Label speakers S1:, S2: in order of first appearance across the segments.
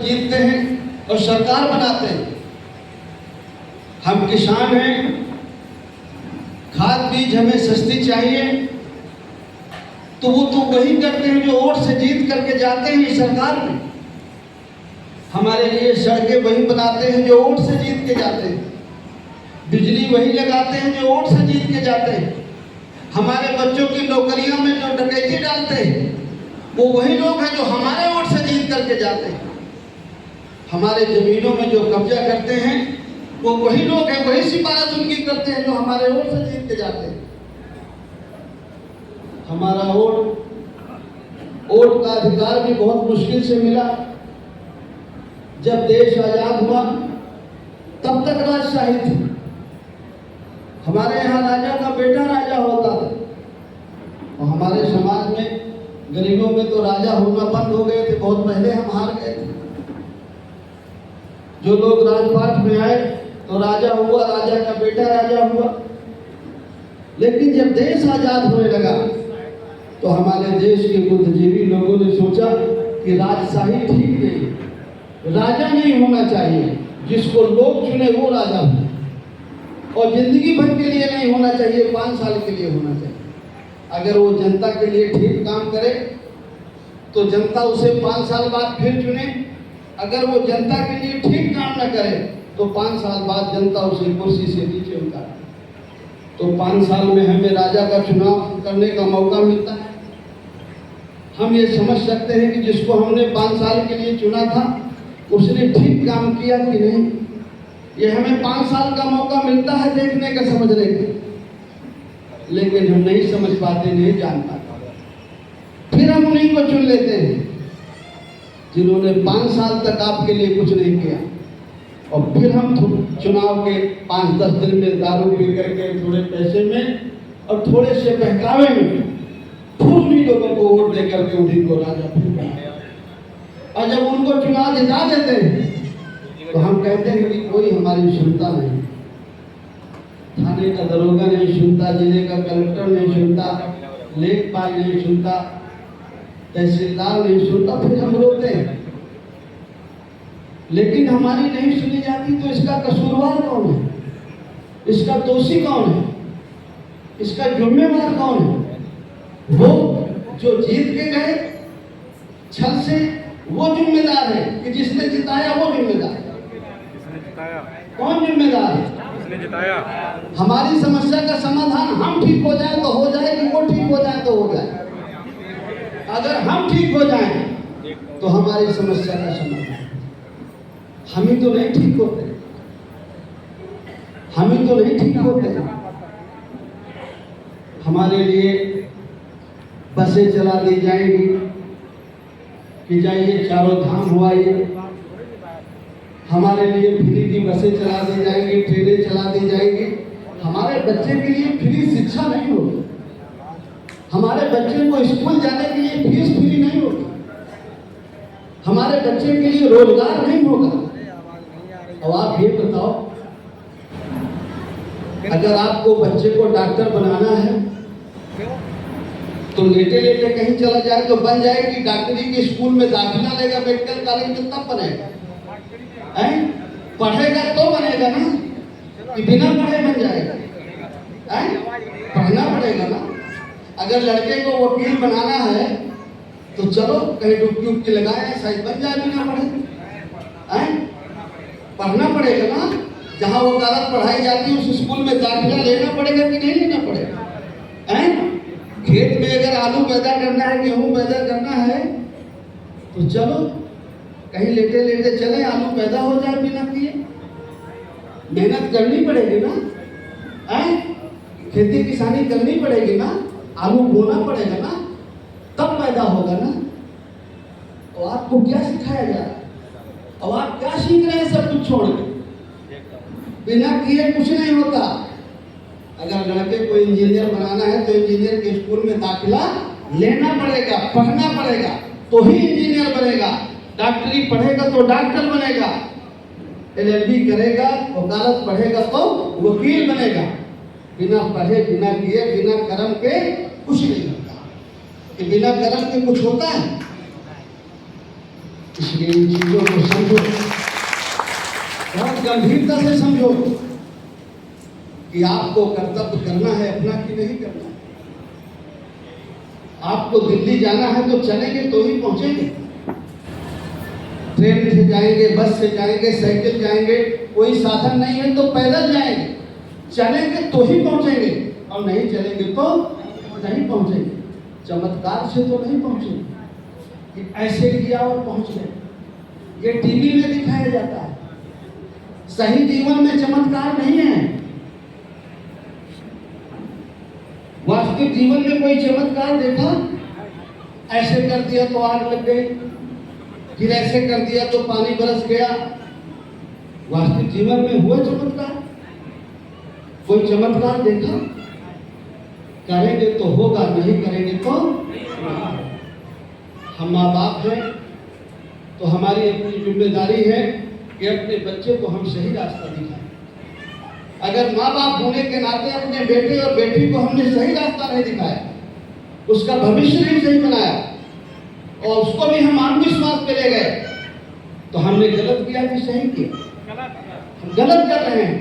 S1: जीतते हैं और सरकार बनाते हैं। हम किसान हैं, खाद बीज हमें सस्ती चाहिए, तो वो तो वही करते हैं जो वोट से जीत करके जाते हैं सरकार में। हमारे लिए सड़कें वही बनाते हैं जो वोट से जीत के जाते हैं, बिजली वही लगाते हैं जो वोट से जीत के जाते हैं। हमारे बच्चों की नौकरियों में जो डकैती डालते हैं वो वही लोग हैं जो हमारे वोट से जीत करके जाते हैं। हमारे जमीनों में जो कब्जा करते हैं वो वही लोग हैं, वही सिफारिश उनकी करते हैं जो हमारे वोट से जीत के जाते हैं। हमारा वोट का अधिकार भी बहुत मुश्किल से मिला। जब देश आजाद हुआ तब तक राजशाही थी। हमारे यहाँ राजा का बेटा राजा होता था और हमारे समाज में गरीबों में तो राजा होना बंद हो गए थे, बहुत पहले हम हार गए थे। जो लोग राजपाट में आए तो राजा हुआ, राजा का बेटा राजा हुआ। लेकिन जब देश आजाद होने लगा तो हमारे देश के बुद्धिजीवी लोगों ने सोचा कि राजशाही ठीक नहीं, राजा नहीं होना चाहिए, जिसको लोग चुने वो राजा हो, और जिंदगी भर के लिए नहीं होना चाहिए, 5 साल के लिए होना चाहिए। अगर वो जनता के लिए ठीक काम करे तो जनता उसे 5 साल बाद फिर चुने। अगर वो जनता के लिए ठीक काम न करे तो 5 साल बाद जनता उसे कुर्सी से नीचे उतारे। तो 5 साल में हमें राजा का चुनाव करने का मौका मिलता है। हम ये समझ सकते हैं कि जिसको हमने 5 साल के लिए चुना था उसने ठीक काम किया कि नहीं। ये हमें 5 साल का मौका मिलता है देखने का, समझने का, लेकिन हम नहीं समझ पाते, नहीं जान पाते। फिर हम उन्हीं को चुन लेते हैं जिन्होंने 5 साल तक आपके लिए कुछ नहीं किया, और फिर हम चुनाव के 5-10 दिन में दारू पी करके थोड़े पैसे में और थोड़े से बहकावे में भी लोगों को वोट दे करके उन्हीं को राजा फिर बनाया। और जब उनको चुनाव जिता देते हैं तो हम कहते हैं कि कोई हमारी सुनता नहीं, थाने का दरोगा नहीं सुनता, जिले का कलेक्टर नहीं सुनता, लेखपाल नहीं सुनता, तहसीलदार नहीं सुनता। फिर हम रोते हैं। लेकिन हमारी नहीं सुनी जाती तो इसका कसूरवार कौन है, इसका दोषी कौन है, इसका जिम्मेवार कौन है? वो जो जीत के गए छल से, वो जिम्मेदार है कि जिसने जिताया वो जिम्मेदार है। कौन जिम्मेदार है? जिसने जिताया। हमारी समस्या का समाधान हम ठीक हो जाए तो हो जाए, कि वो ठीक हो जाए तो हो जाए। अगर हम ठीक हो जाएं तो हमारी समस्या का समाधान। हम ही तो नहीं ठीक होते, हम ही तो नहीं ठीक होते। हमारे लिए बसें चला दी जाएंगी कि जाइए चारों धाम हुआ ये। हमारे लिए फ्री की बसें चला दी जाएंगी, ट्रेनें चला दी जाएंगी। हमारे बच्चे के लिए फ्री शिक्षा नहीं होगी, हमारे बच्चे को स्कूल जाने के लिए फीस फ्री नहीं होगी, हमारे बच्चे के लिए रोजगार नहीं होगा। अब आप ये बताओ, अगर आपको बच्चे को डॉक्टर बनाना है तो लेटे लेटे कहीं चला जाए तो बन जाएगी। डॉक्टरी के स्कूल में दाखिला लेगा मेडिकल कॉलेज में तब बनेगा, पढ़ेगा तो बनेगा ना, कि बिना पढ़े बन जाएगा? पढ़ना पड़ेगा ना। अगर लड़के को वकील बनाना है तो चलो कहीं डुबकी उबकी लगाए, शायद बन जाए बिना पढ़े। पढ़ना पड़ेगा ना, जहाँ वकालत पढ़ाई जाती है उस स्कूल में दाखिला लेना पड़ेगा कि नहीं लेना पड़ेगा? खेत में अगर आलू पैदा करना है, गेहूं पैदा करना है तो चलो कहीं लेटे लेटे चले, आलू पैदा हो जाए बिना किए। मेहनत करनी पड़ेगी ना, खेती किसानी करनी पड़ेगी ना, आलू बोना पड़ेगा ना, तब पैदा होगा ना। और आपको क्या सिखाया जा रहा है? और आप क्या सीख रहे हैं? सब कुछ छोड़ के बिना किए कुछ नहीं होता। अगर लड़के को इंजीनियर बनाना है तो इंजीनियर के स्कूल में दाखिला लेना पड़ेगा, पढ़ना पड़ेगा तो ही इंजीनियर बनेगा। डॉक्टरी पढ़ेगा तो डॉक्टर बनेगा, LLB करेगा, वकालत पढ़ेगा तो वकील बनेगा। बिना पढ़े, बिना किए, बिना कर्म के कुछ नहीं होता। कि बिना कर्म के कुछ होता है? इसलिए इन चीजों को समझो, बहुत गंभीरता से समझो कि आपको कर्तव्य करना है अपना कि नहीं करना है। आपको दिल्ली जाना है तो चलेंगे तो ही पहुंचेंगे। ट्रेन से जाएंगे, बस से जाएंगे, साइकिल जाएंगे, कोई साधन नहीं है तो पैदल जाएंगे। चलेंगे तो ही पहुंचेंगे और नहीं चलेंगे तो नहीं पहुंचेंगे। चमत्कार से तो नहीं पहुंचेंगे कि ऐसे किया और पहुंच गए। ये टीवी में दिखाया जाता है, सही जीवन में चमत्कार नहीं है। वास्तविक जीवन में कोई चमत्कार देखा? ऐसे कर दिया तो आग लग गई, फिर ऐसे कर दिया तो पानी बरस गया। वास्तविक जीवन में हुआ चमत्कार? कोई चमत्कार देखा? करेंगे तो होगा, नहीं करेंगे तो हम माँ बाप हैं तो हमारी अपनी जिम्मेदारी है कि अपने बच्चे को हम सही रास्ता दिखाएं। अगर माँ बाप होने के नाते अपने बेटे और बेटी को हमने सही रास्ता नहीं दिखाया, उसका भविष्य नहीं सही बनाया और उसको भी हम अंधविश्वास पे ले गए, तो हमने गलत किया कि सही किया? हम गलत कर रहे हैं।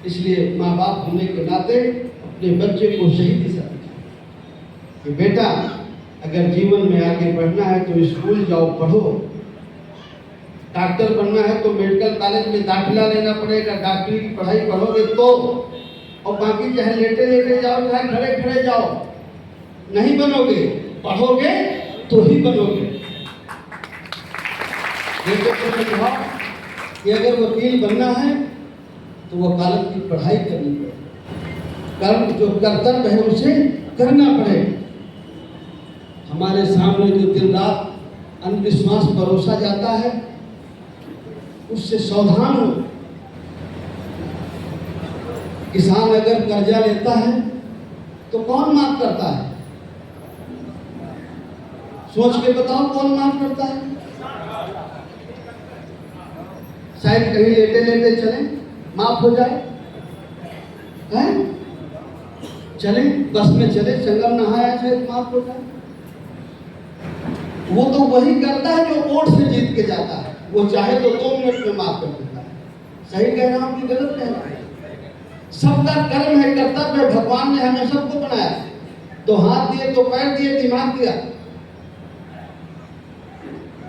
S1: इसलिए माँ बाप होने के नाते अपने बच्चे को सही दिशा दिखाएं कि बेटा अगर जीवन में आगे बढ़ना है तो स्कूल जाओ, पढ़ो। डॉक्टर बनना है तो मेडिकल कॉलेज में दाखिला लेना पड़ेगा, डॉक्टरी की पढ़ाई पढ़ोगे तो। और बाकी चाहे लेटे लेटे जाओ, चाहे खड़े खड़े जाओ, नहीं बनोगे। पढ़ोगे तो ही बनोगे। बेटे को समझाओ कि अगर वकील बनना है तो वकालत की पढ़ाई करनी पड़ेगी, कर्म जो कर्तव्य है उसे करना पड़ेगा। हमारे सामने जो दिन रात अंधविश्वास परोसा जाता है उससे सावधान हो। किसान अगर कर्जा लेता है तो कौन माफ करता है? सोच के बताओ कौन माफ करता है? शायद कहीं लेटे लेटे चले माफ हो जाए, हैं? चले बस में चले, संगम नहाया शायद माफ हो जाए। वो तो वही करता है जो वोट से जीत के जाता है। वो चाहे तो 2 मिनट में माफ कर देता है। सही कह रहा हूं कि गलत कह रहा हूं? सबका कर्म है, कर्तव्य है। भगवान ने हमें सबको बनाया, तो हाथ दिए, तो पैर दिए, दिमाग दिया।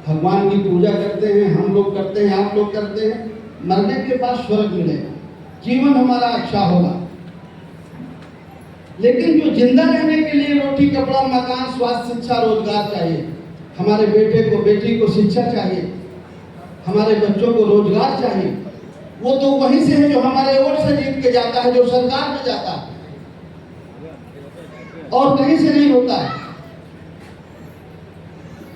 S1: भगवान की पूजा करते हैं, हम लोग करते हैं, आप लोग करते हैं। मरने के बाद स्वर्ग मिलेगा, जीवन हमारा अच्छा होगा। लेकिन जो जिंदा रहने के लिए रोटी, कपड़ा, मकान, स्वास्थ्य, शिक्षा, रोजगार चाहिए। हमारे बेटे को, बेटी को शिक्षा चाहिए, हमारे बच्चों को रोजगार चाहिए। वो तो वहीं से है जो हमारे वोट से जीत के जाता है, जो सरकार में जाता है, और कहीं से नहीं होता है।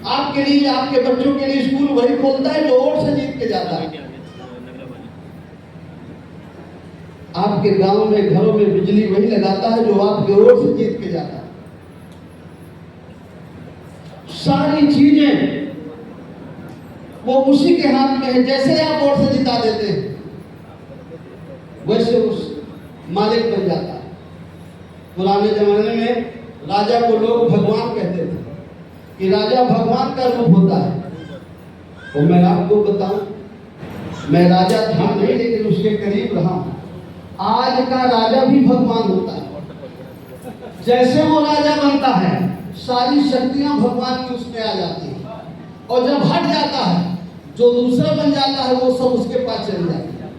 S1: आपके लिए, आपके बच्चों के लिए स्कूल वही खोलता है जो वोट से जीत के जाता है। आपके गांव में, घरों में बिजली वही लगाता है जो आपके वोट से जीत के जाता है। सारी चीजें वो उसी के हाथ में है। जैसे आप वोट से जिता देते हैं वैसे उस मालिक बन जाता है। पुराने जमाने में राजा को लोग भगवान कहते थे कि राजा भगवान का रूप होता है। और मैं आपको बताऊं, मैं राजा था नहीं लेकिन उसके करीब रहा हूं। आज का राजा भी भगवान होता है। जैसे वो राजा बनता है सारी शक्तियां भगवान की उसमें आ जाती है, और जब हट जाता है जो दूसरा बन जाता है वो सब उसके पास चली जाती है।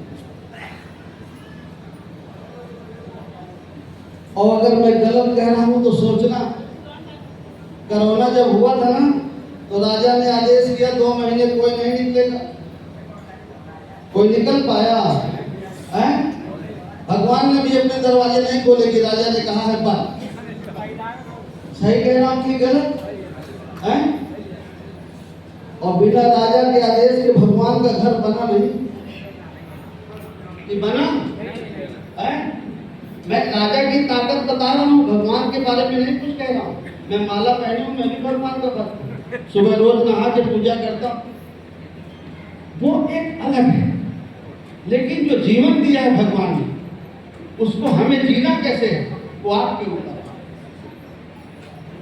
S1: और अगर मैं गलत कह रहा हूं तो सोचना, कोरोना जब हुआ था ना तो राजा ने आदेश किया 2 महीने कोई नहीं निकलेगा। कोई निकल पाया है? भगवान ने भी अपने दरवाजे नहीं खोले कि राजा ने कहा है बंद। सही कह रहा हूं कि गलत है? और बिना राजा के आदेश के भगवान का घर बना नहीं कि बना है? मैं राजा की ताकत बता रहा हूँ, भगवान के बारे में नहीं कुछ कह रहा हूँ। मैं माला पहनी हूँ, मैं भी भगवान का भक्त हूँ, सुबह रोज नहा के पूजा करता हूँ, वो एक अलग है। लेकिन जो जीवन दिया है भगवान ने, उसको हमें जीना कैसे है वो आपके ऊपर है।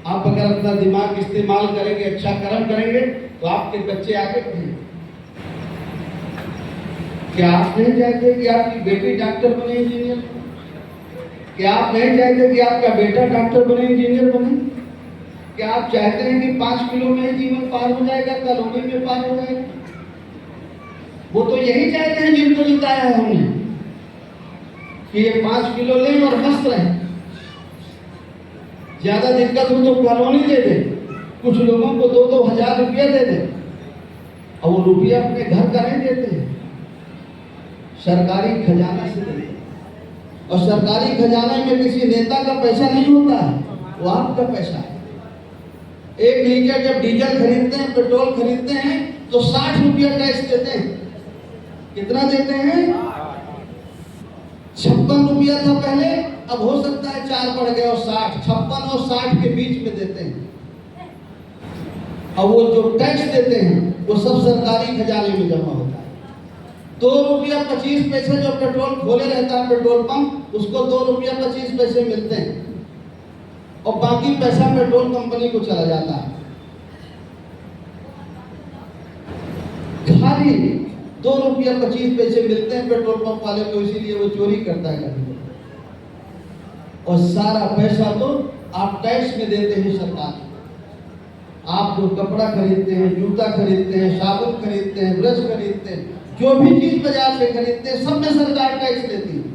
S1: आप अगर अपना दिमाग इस्तेमाल करेंगे, अच्छा कर्म करेंगे तो आपके बच्चे आगे बढ़े। क्या आप नहीं चाहते कि आपकी बेटी डॉक्टर बने, इंजीनियर? क्या आप नहीं चाहते कि आपका बेटा डॉक्टर बने, इंजीनियर बने? क्या आप चाहते हैं कि 5 किलो में ही जीवन पार हो जाएगा, कॉलोनी में पार हो जाएगा? वो तो यही चाहते हैं जिनको जिताया है हमने, कि ये 5 किलो लें और मस्त रहें। ज्यादा दिक्कत हो तो कॉलोनी दे दे, कुछ लोगों को 2-2 हजार रुपया दे दे, और वो रुपया अपने घर का नहीं देते हैं, सरकारी खजाना से देते हैं। और सरकारी खजाने में किसी नेता का पैसा नहीं होता है, वो आपका पैसा है। 1 लीटर जब डीजल खरीदते हैं, पेट्रोल खरीदते हैं, तो 60 रुपया टैक्स देते हैं। कितना देते हैं? 56 रुपया था पहले, अब हो सकता है 4 बढ़ गए और 60, 56 और 60 के बीच में देते हैं। और वो जो टैक्स देते हैं वो सब सरकारी खजाने में जमा होता है। 2 रुपया 25 पैसे जो पेट्रोल खोले रहता है पेट्रोल पंप, उसको 2 रुपया 25 पैसे मिलते हैं, और बाकी पैसा पेट्रोल कंपनी को चला जाता है। खाली 2 रुपया 25 पैसे मिलते हैं पेट्रोल पंप वाले को, इसीलिए वो चोरी करता है कभी। और सारा पैसा तो आप टैक्स में देते हैं सरकार। आप जो कपड़ा खरीदते हैं, जूता खरीदते हैं, साबुन खरीदते हैं, ब्रश खरीदते हैं, जो भी चीज बाजार से खरीदते हैं, सब में सरकार टैक्स लेती है।